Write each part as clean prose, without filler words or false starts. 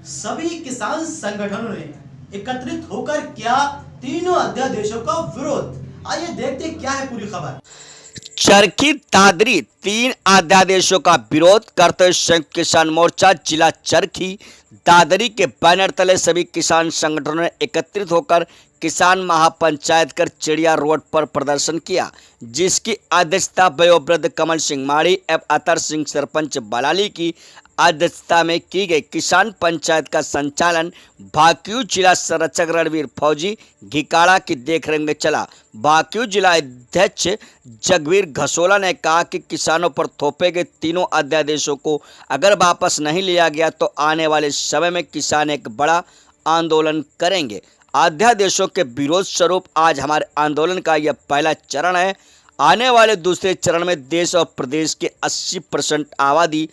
सभी किसान संगठनों ने एकत्रित होकर किया तीनों अध्यादेशों का विरोध। आइए देखते क्या है पूरी खबर। चरखी दादरी 3 अध्यादेशों का विरोध करते संयुक्त किसान मोर्चा जिला चरखी दादरी के बैनर तले सभी किसान संगठनों ने एकत्रित होकर किसान महापंचायत कर चिड़िया रोड पर प्रदर्शन किया, जिसकी अध्यक्षता वयोवृद्ध कमल सिंह माड़ी एवं अतर सिंह सरपंच बलाली की अध्यक्षता में की गई। किसान पंचायत का संचालन भाकियू जिला संरक्षक रणवीर फौजी घिकाड़ा की देखरेख में चला। भाकियू जिला अध्यक्ष जगवीर घसोला ने कहा कि किसानों पर थोपे गए तीनों अध्यादेशों को अगर वापस नहीं लिया गया तो आने वाले समय में किसान एक बड़ा आंदोलन करेंगे। अध्यादेशों के विरोध स्वरूप आज हमारे आंदोलन का यह पहला चरण है। आने वाले दूसरे चरण में देश और प्रदेश के 80% आबादी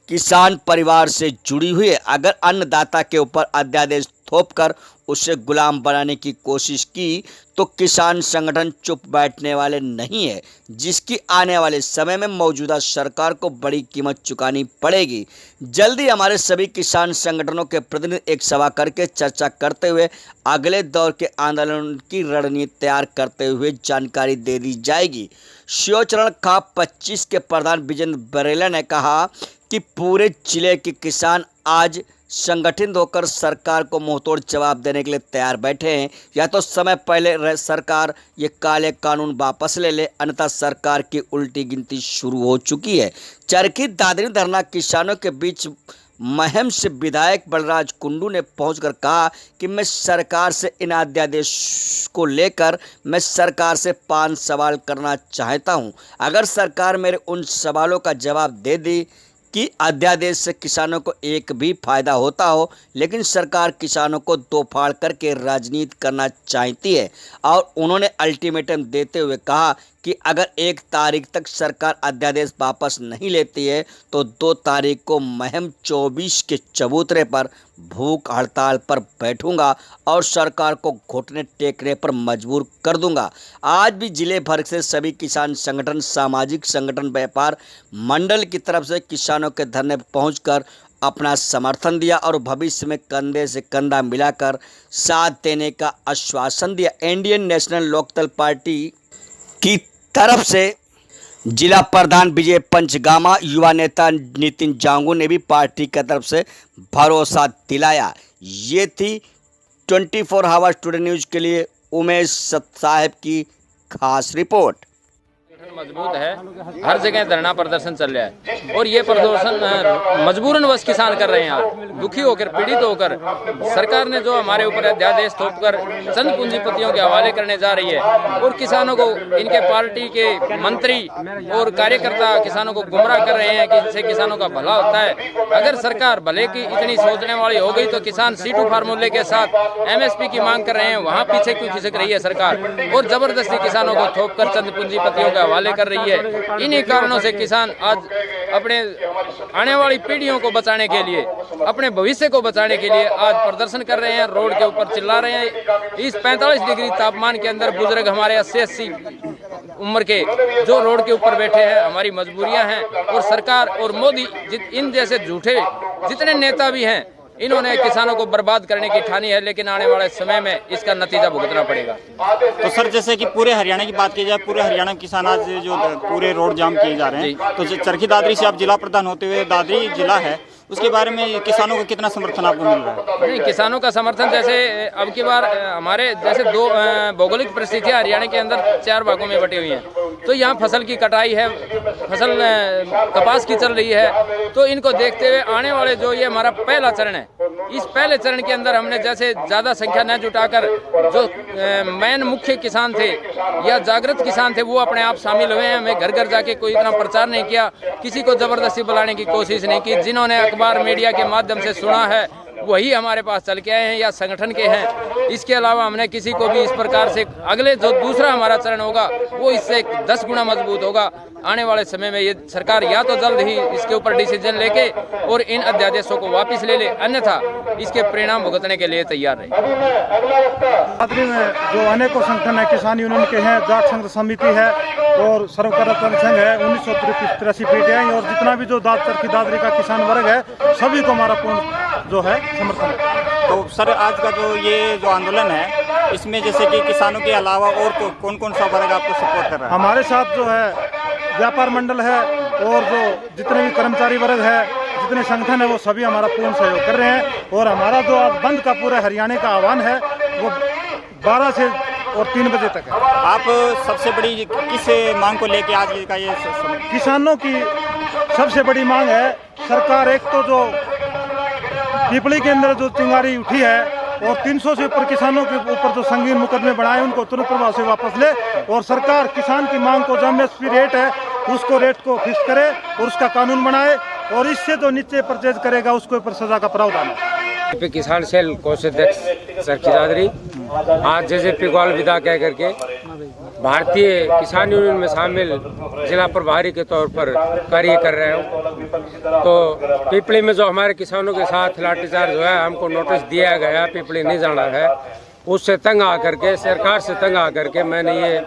किसान परिवार से जुड़ी हुई है। अगर अन्नदाता के ऊपर अध्यादेश थोपकर उसे गुलाम बनाने की कोशिश की तो किसान संगठन चुप बैठने वाले नहीं है, जिसकी आने वाले समय में मौजूदा सरकार को बड़ी कीमत चुकानी पड़ेगी। जल्दी हमारे सभी किसान संगठनों के प्रतिनिधि एक सभा करके चर्चा करते हुए अगले दौर के आंदोलन की रणनीति तैयार करते हुए जानकारी दे दी जाएगी। शिवचरण खाप 25 के प्रधान विजेंद्र बरेला ने कहा कि पूरे जिले के किसान आज संगठित होकर सरकार को मुंहतोड़ जवाब देने के लिए तैयार बैठे हैं। या तो समय पहले सरकार ये काले कानून वापस ले ले, अन्यथा सरकार की उल्टी गिनती शुरू हो चुकी है। चरखी दादरी धरना किसानों के बीच महम से विधायक बलराज कुंडू ने पहुंचकर कहा कि मैं सरकार से इन अध्यादेश को लेकर मैं सरकार से 5 सवाल करना चाहता हूं। अगर सरकार मेरे उन सवालों का जवाब दे दी कि अध्यादेश से किसानों को एक भी फायदा होता हो, लेकिन सरकार किसानों को दो फाड़ करके राजनीति करना चाहती है। और उन्होंने अल्टीमेटम देते हुए कहा कि अगर 1 तारीख तक सरकार अध्यादेश वापस नहीं लेती है तो 2 तारीख को महम 24 के चबूतरे पर भूख हड़ताल पर बैठूंगा और सरकार को घुटने टेकने पर मजबूर कर दूंगा। आज भी जिले भर से सभी किसान संगठन, सामाजिक संगठन, व्यापार मंडल की तरफ से किसानों के धरने पर पहुंचकर अपना समर्थन दिया और भविष्य में कंधे से कंधा मिलाकर साथ देने का आश्वासन दिया। इंडियन नेशनल लोकदल पार्टी की तरफ से जिला प्रधान विजय पंचगामा, युवा नेता नितिन जांगू ने भी पार्टी की तरफ से भरोसा दिलाया। ये थी 24 आवर्स टुडे न्यूज़ के लिए उमेश साहब की खास रिपोर्ट। मजबूत है, हर जगह धरना प्रदर्शन चल रहा है और ये प्रदर्शन मजबूरन वश किसान कर रहे हैं। आज दुखी होकर, पीड़ित होकर सरकार ने जो हमारे ऊपर अध्यादेश थोपकर चंद पूंजीपतियों के हवाले करने जा रही है और किसानों को, इनके पार्टी के मंत्री और कार्यकर्ता किसानों को गुमराह कर रहे हैं कि इससे किसानों का भला होता है। अगर सरकार भले की इतनी सोचने वाली हो गई तो किसान C2 फार्मूले के साथ MSP की मांग कर रहे हैं, वहाँ पीछे क्यों खिसक रही है सरकार और जबरदस्ती किसानों को थोपकर चंद पूंजीपतियों के हवाले कर रही है। इन्हीं कारणों से किसान आज अपने आने वाली पीढ़ियों को बचाने के लिए, अपने भविष्य को बचाने के लिए आज प्रदर्शन कर रहे हैं, रोड के ऊपर चिल्ला रहे हैं। इस 45 डिग्री तापमान के अंदर बुजुर्ग हमारे 80 उम्र के जो रोड के ऊपर बैठे हैं, हमारी मजबूरियां हैं। और सरकार और मोदी इन जैसे झूठे जितने नेता भी हैं, इन्होंने किसानों को बर्बाद करने की ठानी है, लेकिन आने वाले समय में इसका नतीजा भुगतना पड़ेगा। तो सर, जैसे कि पूरे हरियाणा की बात की जाए, पूरे हरियाणा में किसान आज जो पूरे रोड जाम किए जा रहे हैं, तो चरखी दादरी से आप जिला प्रधान होते हुए दादरी जिला है, उसके बारे में किसानों को कितना समर्थन आपको मिल रहा है? नहीं, किसानों का समर्थन जैसे अब की बार हमारे जैसे 2 भौगोलिक परिस्थितियां हरियाणा के अंदर 4 भागों में बटी हुई हैं, तो यहाँ फसल की कटाई है, फसल कपास की चल रही है। तो इनको देखते हुए आने वाले जो ये हमारा पहला चरण है, इस पहले चरण के अंदर हमने जैसे ज़्यादा संख्या न जुटाकर जो मेन मुख्य किसान थे या जागृत किसान थे वो अपने आप शामिल हुए हैं। हमें घर घर जाके कोई इतना प्रचार नहीं किया, किसी को जबरदस्ती बुलाने की कोशिश नहीं की। जिन्होंने अखबार मीडिया के माध्यम से सुना है वही हमारे पास चल के आए हैं या संगठन के हैं। इसके अलावा हमने किसी को भी इस प्रकार से, अगले जो दूसरा हमारा चरण होगा वो इससे 10 गुना मजबूत होगा। आने वाले समय में ये सरकार या तो जल्द ही इसके ऊपर डिसीजन लेके और इन अध्यादेशों को वापस ले ले, अन्यथा इसके परिणाम भुगतने के लिए तैयार रहे। दादरी में जो अनेकों संगठन है, किसान यूनियन के हैं, जाट संघ समिति है और सर्वकर्मचारी संघ है, 1983 पीटीआई और जितना भी जो चरखी दादरी का किसान वर्ग है, सभी को हमारा जो है समर्थन है। तो सर आज का जो ये जो आंदोलन है इसमें जैसे कि किसानों के अलावा और कौन कौन सा वर्ग आपको सपोर्ट कर रहा है? हमारे साथ जो है व्यापार मंडल है और जो जितने भी कर्मचारी वर्ग है, जितने संगठन है, वो सभी हमारा पूर्ण सहयोग कर रहे हैं। और हमारा जो आज बंद का पूरे हरियाणा का आह्वान है वो 12 से और 3 बजे तक है। आप सबसे बड़ी किस मांग को लेके आज का ये किसानों की सबसे बड़ी मांग है, सरकार एक तो जो पीपली के अंदर जो चिंगारी उठी है और 300 से ऊपर किसानों के ऊपर जो संगीन मुकदमे बढ़ाए उनको तुरंत प्रभाव से वापस ले, और सरकार किसान की मांग को जो एमएसपी रेट है उसको रेट को फिक्स करे और उसका कानून बनाए, और इससे जो नीचे परचेज करेगा उसके ऊपर सजा का प्रावधान है। किसान सेल कोषाध्यक्ष चरखी दादरी आज जेजेपी को अलविदा कह करके भारतीय किसान यूनियन में शामिल जिला प्रभारी के तौर पर कार्य कर रहे हो। तो पीपली में जो हमारे किसानों के साथ लाठीचार्ज हुआ है, हमको नोटिस दिया गया पीपली नहीं जाना है, उससे तंग आकर के, सरकार से तंग आकर के मैंने ये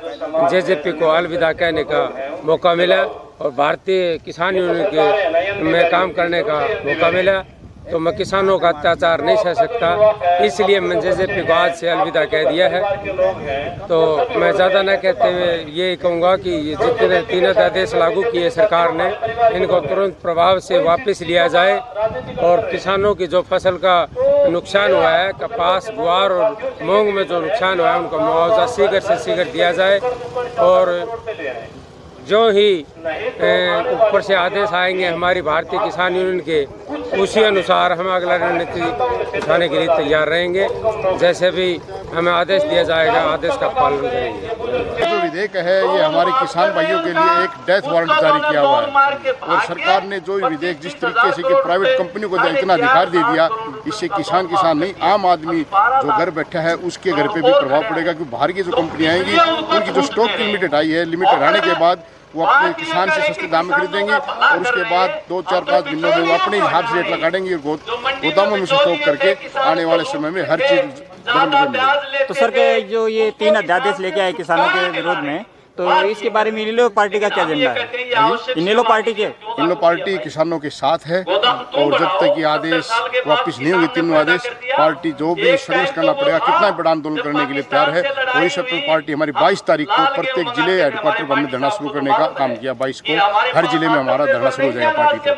जेजेपी को अलविदा कहने का मौका मिला और भारतीय किसान यूनियन के में काम करने का मौका मिला। तो मैं किसानों का अत्याचार नहीं सह सकता, इसलिए मैं जेजेपी को आज से अलविदा कह दिया है। तो मैं ज़्यादा न कहते हुए ये कहूँगा कि ये जितने 3 अध्यादेश लागू किए सरकार ने, इनको तुरंत प्रभाव से वापस लिया जाए और किसानों की जो फसल का नुकसान हुआ है, कपास, गुआर और मूंग में जो नुकसान हुआ है, उनको मुआवजा शीघ्र से शीघ्र दिया जाए। और जो ही ऊपर से आदेश आएंगे हमारी भारतीय किसान यूनियन के, उसी अनुसार हम अगला रणनीति उठाने के लिए तैयार रहेंगे। जैसे भी हमें आदेश दिया जाएगा, आदेश का पालन करेंगे। जो विधेयक है ये हमारे किसान भाइयों के लिए एक डेथ वारंट जारी किया हुआ है, और सरकार ने जो विधेयक जिस तरीके से कि प्राइवेट कंपनियों को इतना अधिकार दे दिया, इससे किसान नहीं आम आदमी जो घर बैठा है उसके घर पे भी प्रभाव पड़ेगा। क्योंकि बाहर की जो कंपनियाँ आएंगी उनकी जो स्टॉक की लिमिटेड आई है, लिमिटेड आने के बाद वो अपने किसान से सस्ते दाम में खरीदेंगे और उसके बाद 2, 4, 5 दिनों में वो अपने हिसाब से रेट लगाएंगे और गोदामों में स्टॉक करके आने वाले समय में हर चीज मिलेगी। तो सर के जो ये 3 अध्यादेश लेके आए किसानों के विरोध में, तो इसके बारे में इनेलो पार्टी का क्या एजेंडा है? इनेलो पार्टी किसानों के साथ है और जब तक ये आदेश वापस नहीं होंगे, 3 आदेश, पार्टी जो भी संघर्ष करना पड़ेगा, कितना बड़ा आंदोलन करने के लिए तैयार है। और इस पर पार्टी हमारी 22 तारीख को प्रत्येक जिले हेडक्वार्टर पर हमने धरना शुरू करने का काम किया। 22 को हर जिले में हमारा धरना शुरू हो जाएगा पार्टी का।